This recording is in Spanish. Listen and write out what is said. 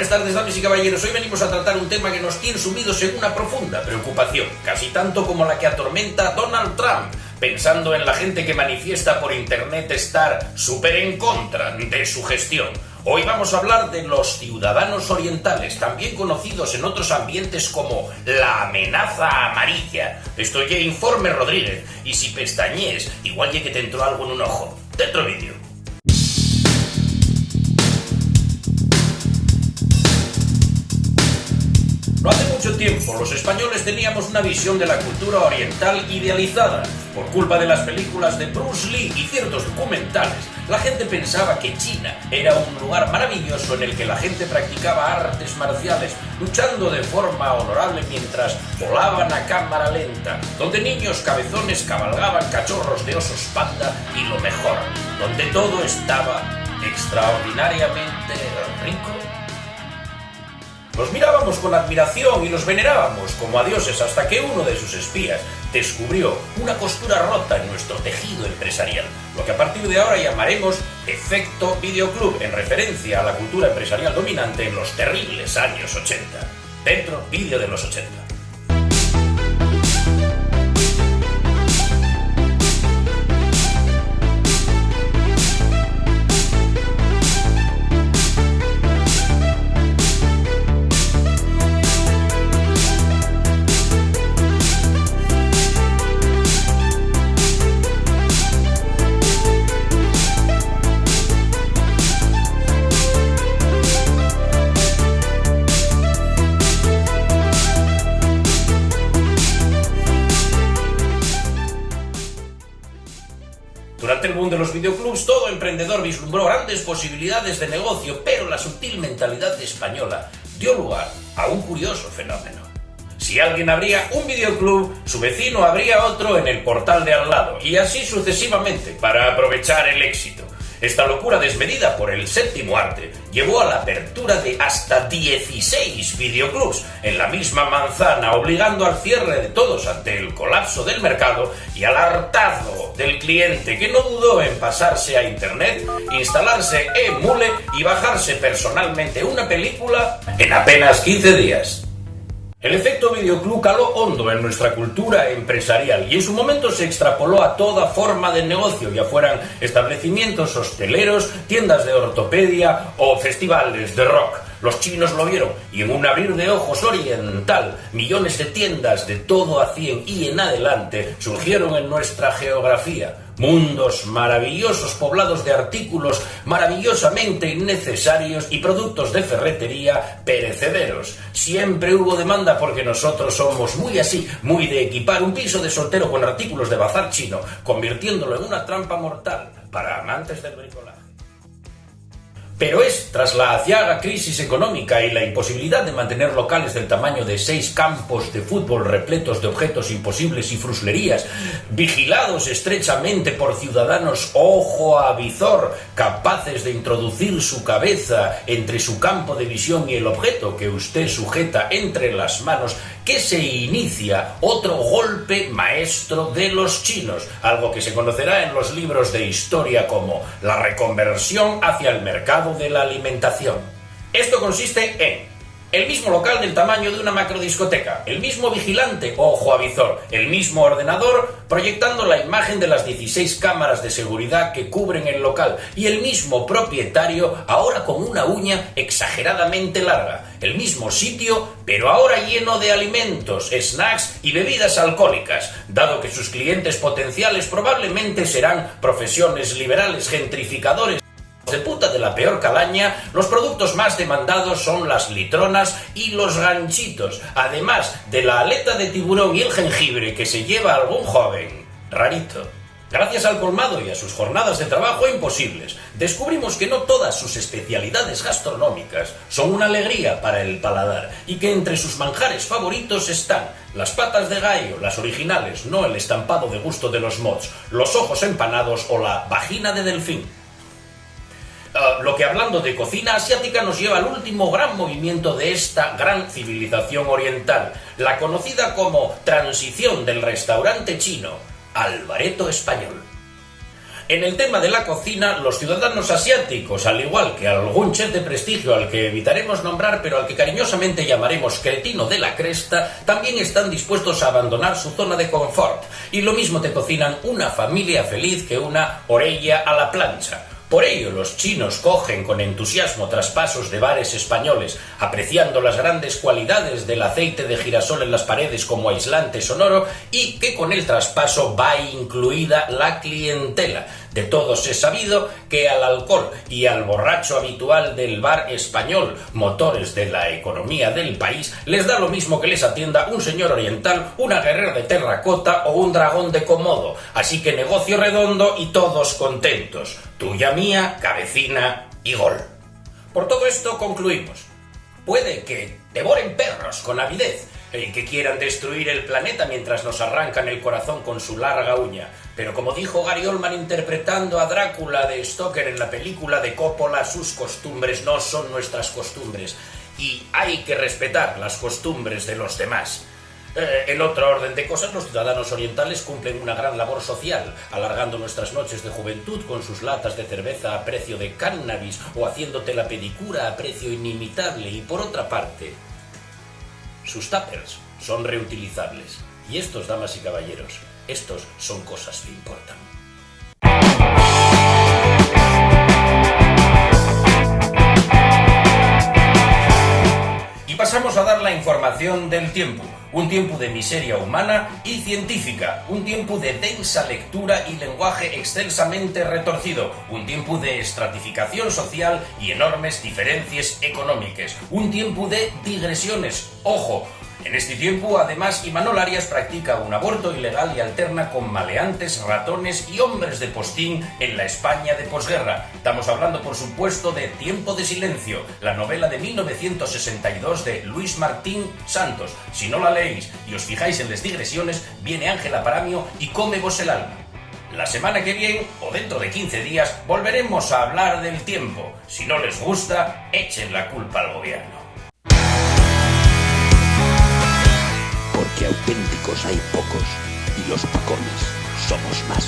Buenas tardes, damas y caballeros. Hoy venimos a tratar un tema que nos tiene sumidos en una profunda preocupación, casi tanto como la que atormenta a Donald Trump, pensando en la gente que manifiesta por internet estar súper en contra de su gestión. Hoy vamos a hablar de los ciudadanos orientales, también conocidos en otros ambientes como la amenaza amarilla. Estoy Informe Rodríguez, y si pestañees, igual que te entró algo en un ojo. Dentro vídeo. No hace mucho tiempo los españoles teníamos una visión de la cultura oriental idealizada. Por culpa de las películas de Bruce Lee y ciertos documentales, la gente pensaba que China era un lugar maravilloso en el que la gente practicaba artes marciales, luchando de forma honorable mientras volaban a cámara lenta, donde niños cabezones cabalgaban cachorros de osos panda y lo mejor, donde todo estaba extraordinariamente rico. Los mirábamos con admiración y los venerábamos como a dioses hasta que uno de sus espías descubrió una costura rota en nuestro tejido empresarial, lo que a partir de ahora llamaremos efecto videoclub, en referencia a la cultura empresarial dominante en los terribles años 80. Dentro vídeo de los 80. Durante el boom de los videoclubs, todo emprendedor vislumbró grandes posibilidades de negocio, pero la sutil mentalidad española dio lugar a un curioso fenómeno. Si alguien abría un videoclub, su vecino abría otro en el portal de al lado, y así sucesivamente, para aprovechar el éxito. Esta locura desmedida por el séptimo arte llevó a la apertura de hasta 16 videoclubs en la misma manzana, obligando al cierre de todos ante el colapso del mercado y al hartazgo del cliente, que no dudó en pasarse a internet, instalarse en Mule y bajarse personalmente una película en apenas 15 días. El efecto videoclub caló hondo en nuestra cultura empresarial y en su momento se extrapoló a toda forma de negocio, ya fueran establecimientos hosteleros, tiendas de ortopedia o festivales de rock. Los chinos lo vieron y en un abrir de ojos oriental, millones de tiendas de todo a 100 y en adelante surgieron en nuestra geografía. Mundos maravillosos poblados de artículos maravillosamente innecesarios y productos de ferretería perecederos. Siempre hubo demanda porque nosotros somos muy así, muy de equipar un piso de soltero con artículos de bazar chino, convirtiéndolo en una trampa mortal para amantes del bricolaje. Pero es tras la aciaga crisis económica y la imposibilidad de mantener locales del tamaño de 6 campos de fútbol repletos de objetos imposibles y fruslerías, vigilados estrechamente por ciudadanos ojo a visor, capaces de introducir su cabeza entre su campo de visión y el objeto que usted sujeta entre las manos, que se inicia otro golpe maestro de los chinos, algo que se conocerá en los libros de historia como la reconversión hacia el mercado de la alimentación. Esto consiste en el mismo local del tamaño de una macrodiscoteca, el mismo vigilante ojo a visor, el mismo ordenador proyectando la imagen de las 16 cámaras de seguridad que cubren el local y el mismo propietario ahora con una uña exageradamente larga, el mismo sitio pero ahora lleno de alimentos, snacks y bebidas alcohólicas, dado que sus clientes potenciales probablemente serán profesiones liberales gentrificadores de puta de la peor calaña. Los productos más demandados son las litronas y los ganchitos, además de la aleta de tiburón y el jengibre que se lleva algún joven rarito. Gracias al colmado y a sus jornadas de trabajo imposibles, descubrimos que no todas sus especialidades gastronómicas son una alegría para el paladar y que entre sus manjares favoritos están las patas de gallo, las originales, no el estampado de gusto de los mods, los ojos empanados o la vagina de delfín. Lo que, hablando de cocina asiática, nos lleva al último gran movimiento de esta gran civilización oriental, la conocida como transición del restaurante chino al bareto español. En el tema de la cocina, los ciudadanos asiáticos, al igual que algún chef de prestigio al que evitaremos nombrar, pero al que cariñosamente llamaremos cretino de la cresta, también están dispuestos a abandonar su zona de confort. Y lo mismo te cocinan una familia feliz que una orella a la plancha. Por ello, los chinos cogen con entusiasmo traspasos de bares españoles, apreciando las grandes cualidades del aceite de girasol en las paredes como aislante sonoro, y que con el traspaso va incluida la clientela. De todos es sabido que al alcohol y al borracho habitual del bar español, motores de la economía del país, les da lo mismo que les atienda un señor oriental, una guerrera de terracota o un dragón de Komodo. Así que negocio redondo y todos contentos. Tuya, mía, cabecina y gol. Por todo esto concluimos. Puede que devoren perros con avidez y que quieran destruir el planeta mientras nos arrancan el corazón con su larga uña. Pero como dijo Gary Oldman interpretando a Drácula de Stoker en la película de Coppola, sus costumbres no son nuestras costumbres y hay que respetar las costumbres de los demás. En otro orden de cosas, los ciudadanos orientales cumplen una gran labor social, alargando nuestras noches de juventud con sus latas de cerveza a precio de cannabis o haciéndote la pedicura a precio inimitable. Y por otra parte, sus tuppers son reutilizables. Y estos, damas y caballeros, estos son cosas que importan. Y pasamos a dar la información del tiempo. Un tiempo de miseria humana y científica, un tiempo de densa lectura y lenguaje excelsamente retorcido, un tiempo de estratificación social y enormes diferencias económicas, un tiempo de digresiones. ¡Ojo! En este tiempo, además, Imanol Arias practica un aborto ilegal y alterna con maleantes, ratones y hombres de postín en la España de posguerra. Estamos hablando, por supuesto, de Tiempo de silencio, la novela de 1962 de Luis Martín Santos. Si no la leéis y os fijáis en las digresiones, viene Ángela Paramio y come vos el alma. La semana que viene, o dentro de 15 días, volveremos a hablar del tiempo. Si no les gusta, echen la culpa al gobierno. Porque auténticos hay pocos y los pacones somos más.